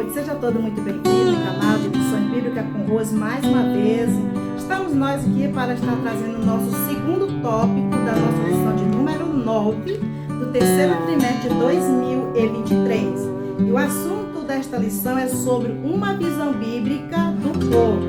noite, seja todo muito bem-vindo no canal de Lições Bíblicas com Rose mais uma vez. Estamos nós aqui para estar trazendo o nosso segundo tópico da nossa lição de número 9 do terceiro trimestre de 2023. E o assunto desta lição é sobre uma visão bíblica do corpo.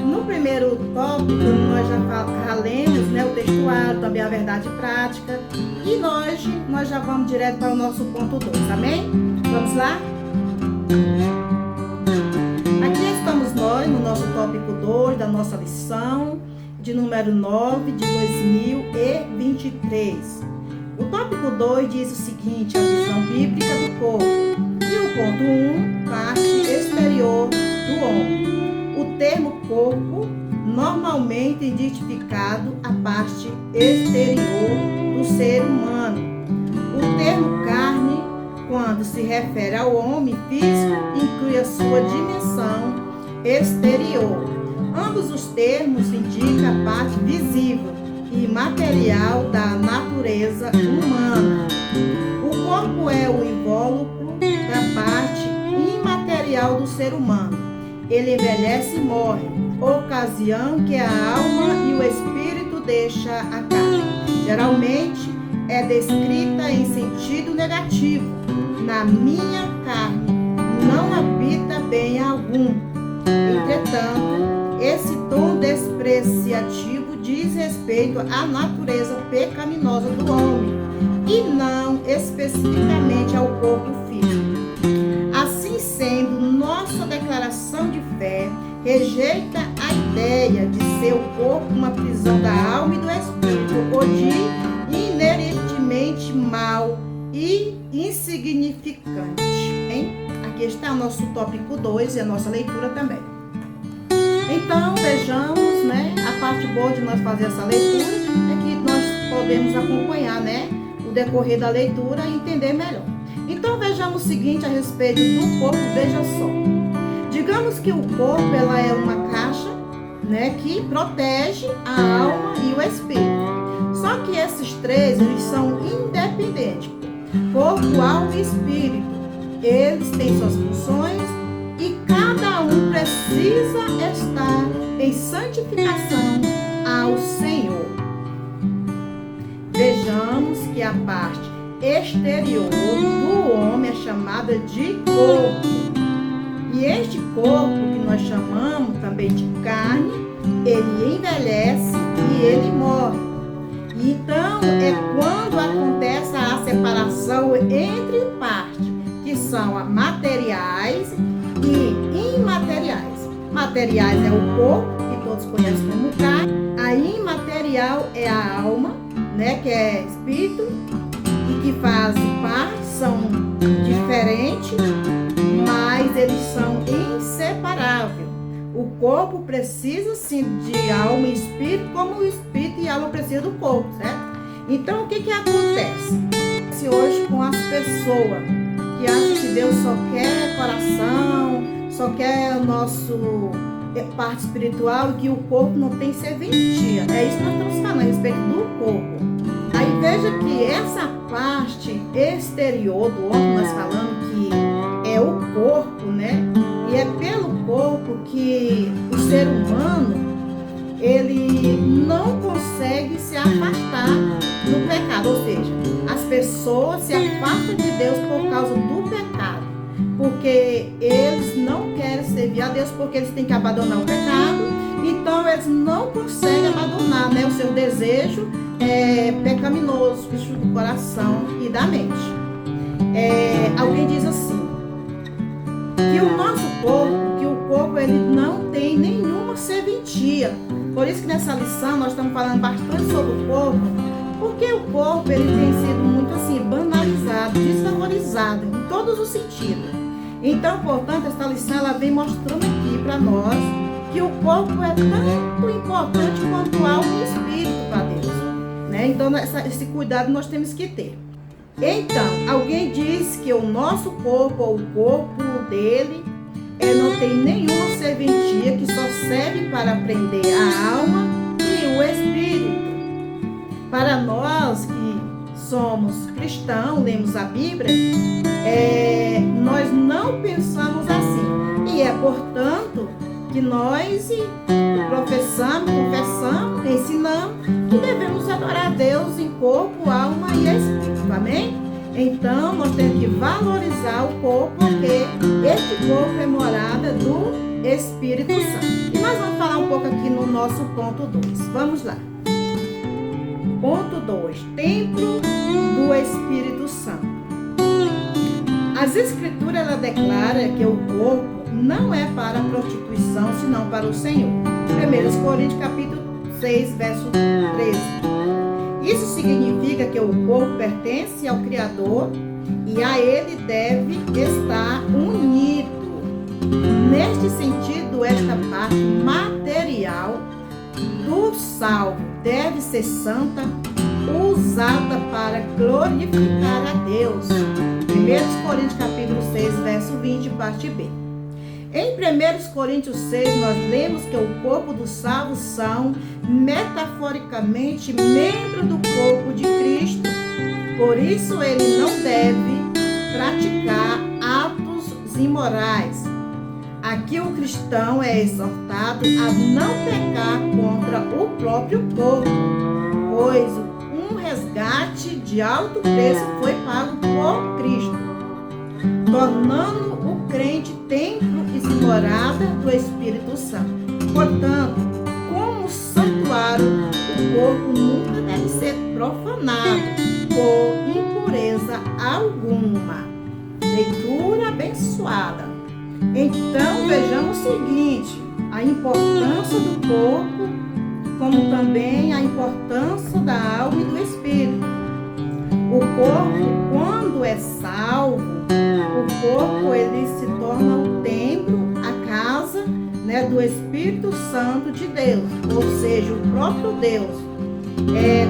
No primeiro tópico, nós já lemos o textuário, também a verdade prática. E hoje nós já vamos direto para o nosso ponto 2, amém? Vamos lá? Aqui estamos nós no nosso tópico 2 da nossa lição de número 9 de 2023. O tópico 2 diz o seguinte: a visão bíblica do corpo. E o ponto 1, parte exterior do homem. O termo corpo normalmente identificado a parte exterior do ser humano. O termo carne, quando se refere ao homem físico, inclui a sua dimensão exterior. Ambos os termos indicam a parte visível e material da natureza humana. O corpo é o invólucro da parte imaterial do ser humano. Ele envelhece e morre, ocasião que a alma e o espírito deixam a carne. Geralmente é descrita em sentido negativo. Na minha carne não habita bem algum. Entretanto, esse tom despreciativo diz respeito à natureza pecaminosa do homem e não especificamente ao corpo físico. Assim sendo, nossa declaração de fé rejeita a ideia de ser o corpo uma prisão da alma e do espírito, ou de inerentemente mal e insignificante. Hein? Aqui está o nosso tópico 2 e a nossa leitura também. Então, vejamos, a parte boa de nós fazer essa leitura é que nós podemos acompanhar, o decorrer da leitura e entender melhor. Então, vejamos o seguinte a respeito do corpo, veja só. Digamos que o corpo ela é uma caixa, que protege a alma e o espírito. Só que esses três, eles são independentes. Corpo, alma e espírito. Eles têm suas funções e cada um precisa estar em santificação ao Senhor. Vejamos que a parte exterior do homem é chamada de corpo. E este corpo, que nós chamamos também de carne, ele envelhece e ele morre. Então, é quando acontece a separação entre partes, que são materiais e imateriais. Materiais é o corpo, que todos conhecem como carne. A imaterial é a alma, que é espírito, e que fazem parte, são diferentes, mas eles são inseparáveis. O corpo precisa sim de alma e espírito, como o espírito e a alma precisam do corpo, certo? Então, o que acontece? Hoje com as pessoas que acham que Deus só quer coração, só quer o nosso parte espiritual e que o corpo não tem serventia. É isso que nós estamos falando a respeito do corpo. Aí veja que essa parte exterior do homem, nós falamos que é o corpo, e é pelo corpo que o ser humano, ele não consegue se afastar do pecado. Ou seja, as pessoas se afastam de Deus por causa do pecado. Porque eles não querem servir a Deus, porque eles têm que abandonar o pecado. Então, eles não conseguem abandonar, o seu desejo pecaminoso, do coração e da mente. Alguém diz assim, que o nosso corpo, ele não tem nenhuma serventia. Por isso que nessa lição nós estamos falando bastante sobre o corpo, porque o corpo ele tem sido muito banalizado, desvalorizado em todos os sentidos. Então, portanto, essa lição ela vem mostrando aqui para nós que o corpo é tanto importante quanto a alma e espírito para Deus. Então, esse cuidado nós temos que ter. Então, alguém diz que o nosso corpo, ou o corpo dele, não tem nenhuma serventia, que só serve para prender a alma e o espírito. Para nós que somos cristãos, lemos a Bíblia, nós não pensamos assim. E é, portanto, que nós professamos, confessamos, ensinamos que devemos adorar a Deus em corpo, alma e espírito. Amém? Então, nós temos que valorizar o corpo, porque este corpo é morada do Espírito Santo. E nós vamos falar um pouco aqui no nosso ponto 2. Vamos lá. Ponto 2. Templo do Espírito Santo. As Escrituras, ela declara que o corpo não é para a prostituição, senão para o Senhor. 1 Coríntios capítulo 6, verso 13. Isso significa que o corpo pertence ao Criador e a ele deve estar unido. Neste sentido, esta parte material do salvo deve ser santa, usada para glorificar a Deus. 1 Coríntios capítulo 6, verso 20, parte B. Em 1 Coríntios 6, nós lemos que o corpo dos salvos são, metaforicamente, membro do corpo de Cristo. Por isso, ele não deve praticar atos imorais. Aqui o cristão é exortado a não pecar contra o próprio corpo, pois um resgate de alto preço foi pago por Cristo, tornando o crente templo e morada do Espírito Santo. Portanto, como santuário, o corpo nunca deve ser profanado por impureza alguma. Leitura abençoada. Então, vejamos o seguinte: a importância do corpo, como também a importância da alma e do espírito. O corpo, quando é salvo, o corpo ele se torna o templo, a casa, do Espírito Santo de Deus, ou seja, o próprio Deus.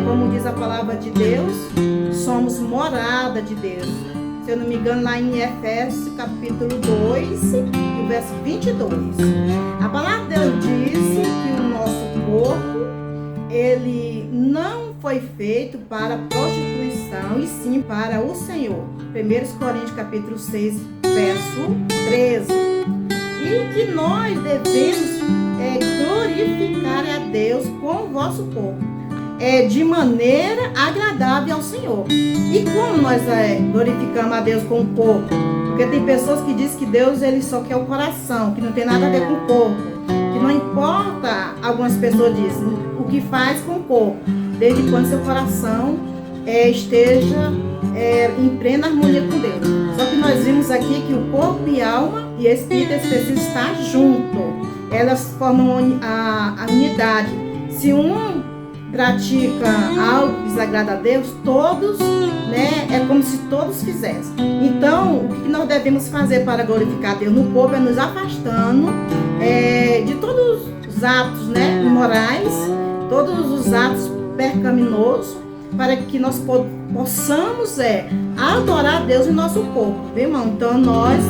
Como diz a palavra de Deus, somos morada de Deus. Se eu não me engano, lá em Efésios capítulo 2, verso 22. A palavra de Deus diz que o nosso corpo, ele não foi feito para prostituição, e sim para o Senhor. 1 Coríntios capítulo 6, verso 13. E que nós devemos glorificar a Deus com o vosso corpo, de maneira agradável ao Senhor. E como nós glorificamos a Deus com o corpo? Porque tem pessoas que dizem que Deus ele só quer o coração, que não tem nada a ver com o corpo, que não importa, algumas pessoas dizem, o que faz com o corpo, desde quando seu coração esteja em plena harmonia com Deus. Só que nós vimos aqui que o corpo e alma e espírito precisam estar juntos. Elas formam a unidade. Se um pratica algo que desagrada a Deus, todos, é como se todos fizessem. Então, o que nós devemos fazer para glorificar a Deus no corpo é nos afastando de todos os atos imorais, todos os atos pecaminosos, para que nós possamos adorar a Deus em nosso corpo, viu, irmão? Então, nós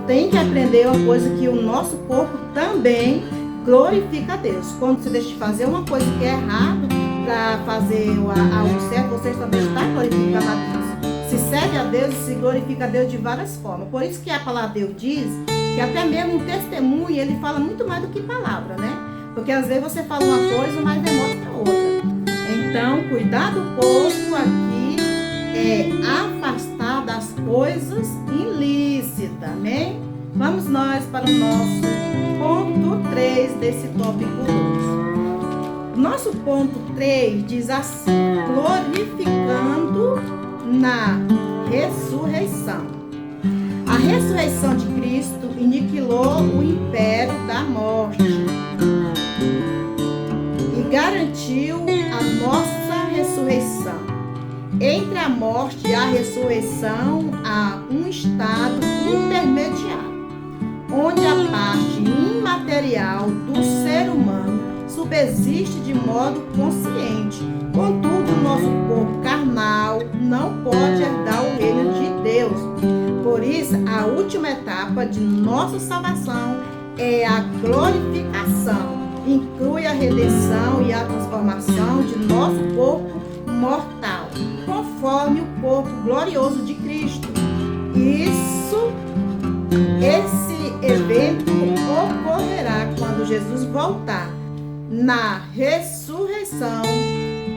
temos que aprender uma coisa, que o nosso corpo também glorifica a Deus. Quando você deixa de fazer uma coisa que é errada para fazer algo certo, você também está glorificando a Deus. Se serve a Deus e se glorifica a Deus de várias formas. Por isso que a palavra de Deus diz que até mesmo um testemunho, ele fala muito mais do que palavra, Porque às vezes você fala uma coisa, mas demonstra outra. Então, cuidar do corpo aqui é afastar das coisas ilícitas, amém? Vamos nós para o nosso ponto 3 desse tópico 2. Nosso ponto 3 diz assim: glorificando na ressurreição. A ressurreição de Cristo aniquilou o império da morte e garantiu a nossa ressurreição. Entre a morte e a ressurreição há um estado intermediário, onde a parte imaterial do ser humano subsiste de modo consciente. Contudo, o nosso corpo carnal não pode herdar o reino de Deus. Por isso, a última etapa de nossa salvação é a glorificação. Inclui a redenção e a transformação de nosso corpo mortal, conforme o corpo glorioso de Cristo. evento ocorrerá quando Jesus voltar. Na ressurreição,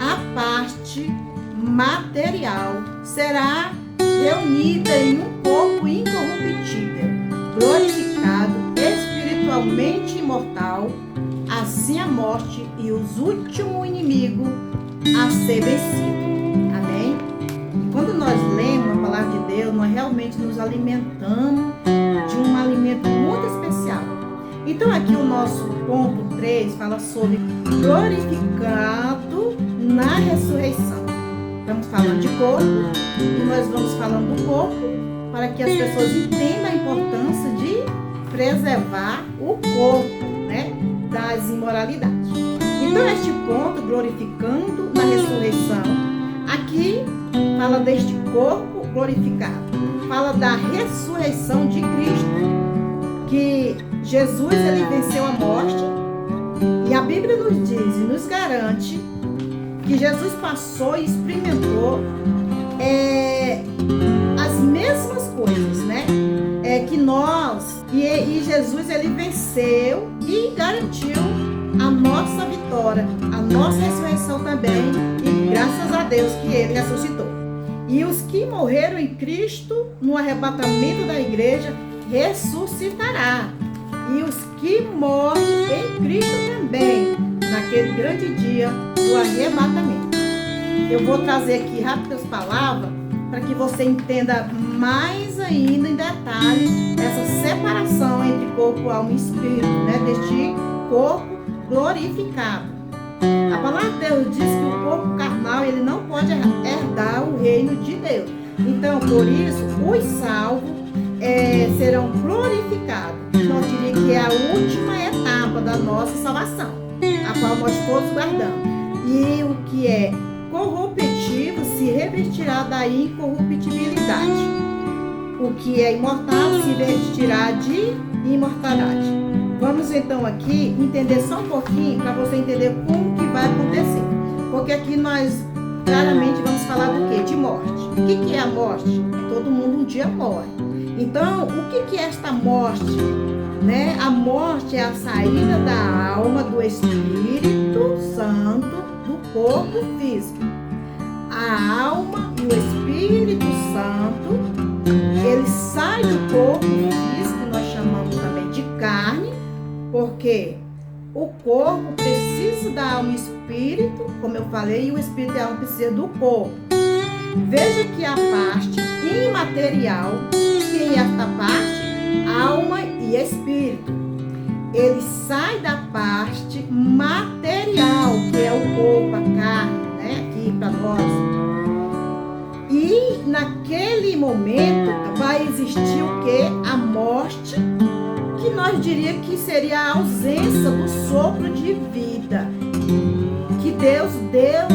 a parte material será reunida em um corpo incorruptível, glorificado, espiritualmente imortal. Assim a morte e os últimos inimigos a ser vencido. Amém? E quando nós lemos a palavra de Deus, nós realmente nos alimentamos de um alimento muito especial. Então aqui o nosso ponto 3 fala sobre glorificado na ressurreição. Estamos falando de corpo e nós vamos falando do corpo para que as pessoas entendam a importância de preservar o corpo, né, das imoralidades. Então este ponto, glorificando na ressurreição, aqui fala deste corpo glorificado, fala da ressurreição de Cristo, que Jesus ele venceu a morte, e a Bíblia nos diz e nos garante que Jesus passou e experimentou as mesmas coisas, né? Que nós, e Jesus ele venceu e garantiu a nossa vitória, a nossa ressurreição também, e graças a Deus que ele ressuscitou. E os que morreram em Cristo no arrebatamento da igreja ressuscitará. E os que morrem em Cristo também, naquele grande dia do arrebatamento. Eu vou trazer aqui rápidas palavras para que você entenda mais ainda em detalhe essa separação entre corpo, alma e espírito, né? Deste corpo glorificado. A palavra de Deus diz que o corpo carnal ele não pode herdar o reino de Deus. Então, por isso, os salvos serão glorificados. Nós diríamos que é a última etapa da nossa salvação, a qual nós todos guardamos. E o que é corruptível se revestirá da incorruptibilidade. O que é imortal se revestirá de imortalidade. Vamos então aqui entender só um pouquinho para você entender como que vai acontecer. Porque aqui nós claramente vamos falar do quê? De morte. O que é a morte? Todo mundo um dia morre. Então, o que é esta morte? Né? A morte é a saída da alma, do Espírito Santo, do corpo físico. A alma e o Espírito Santo, ele sai do corpo físico, nós chamamos também de carne, porque o corpo precisa da alma e espírito, como eu falei, e o espírito e a alma precisam do corpo. Veja que a parte imaterial, que é esta parte, alma e espírito, ele sai da parte material, que é o corpo, a carne, né, aqui para nós. E naquele momento vai existir o que? A morte, que nós diríamos que seria a ausência do sopro de vida que Deus deu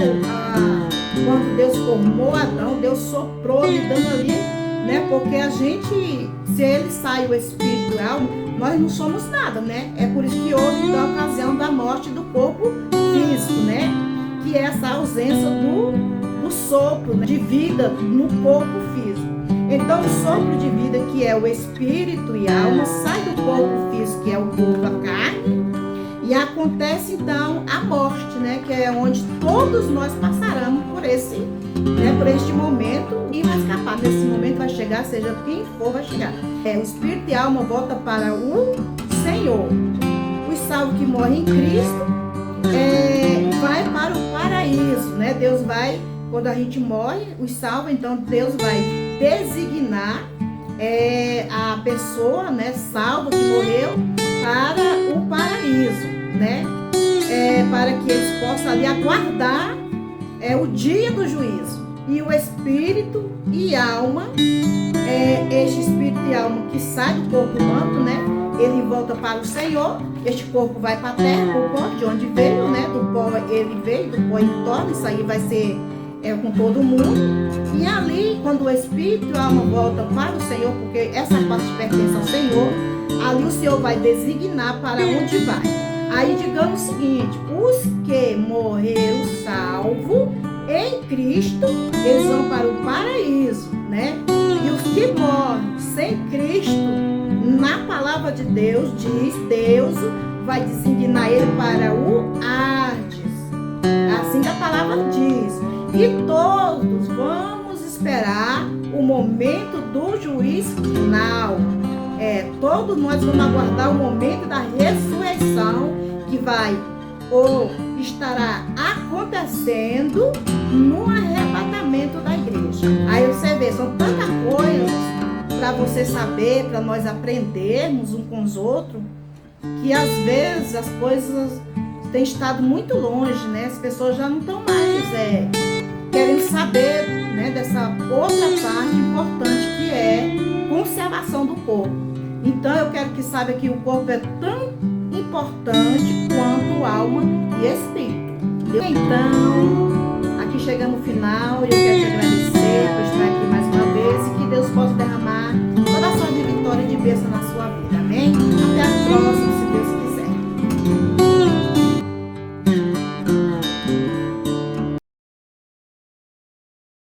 quando Deus formou Adão. Deus soprou lhe dando ali, né? Porque a gente, se ele sai o espírito e a alma, nós não somos nada, né? É por isso que houve a ocasião da morte do corpo físico, né? Que é essa ausência do sopro, né, de vida no corpo físico. Então, o sopro de vida, que é o espírito e a alma, sai do corpo físico, que é o corpo, a carne, e acontece então a morte, né? Que é onde todos nós passaremos por este momento, e vai escapar desse momento, vai chegar, seja quem for, vai chegar. O espírito e a alma volta para o Senhor. Os salvos que morrem em Cristo vai para o paraíso, né? Deus vai, quando a gente morre, os salvos, então Deus vai designar a pessoa, né, salva que morreu, para o paraíso, né? Para que eles possam ali aguardar o dia do juízo. E o espírito e alma, este espírito e alma que sai do corpo humano, né? Ele volta para o Senhor. Este corpo vai para a terra, para o pó, de onde veio, né? Do pó ele veio, do pó ele torna. Isso aí vai ser com todo mundo. E ali, quando o espírito e a alma voltam para o Senhor, porque essa parte pertence ao Senhor, ali o Senhor vai designar para onde vai. Aí digamos o seguinte: os que morreram salvos em Cristo, eles vão para o paraíso, né? E os que morrem sem Cristo na palavra de Deus diz, Deus vai designar ele para o Hades. Assim que a palavra diz. E todos vamos esperar o momento do juízo final. Todos nós vamos aguardar o momento da ressurreição que vai ou estará acontecendo no arrebatamento da igreja. Aí você vê, são tantas coisas para você saber, para nós aprendermos uns com os outros, que às vezes as coisas têm estado muito longe, né? As pessoas já não estão mais querendo saber, né, dessa outra parte importante que é conservação do corpo. Então eu quero que saiba que o corpo é tão importante quanto alma e espírito. Então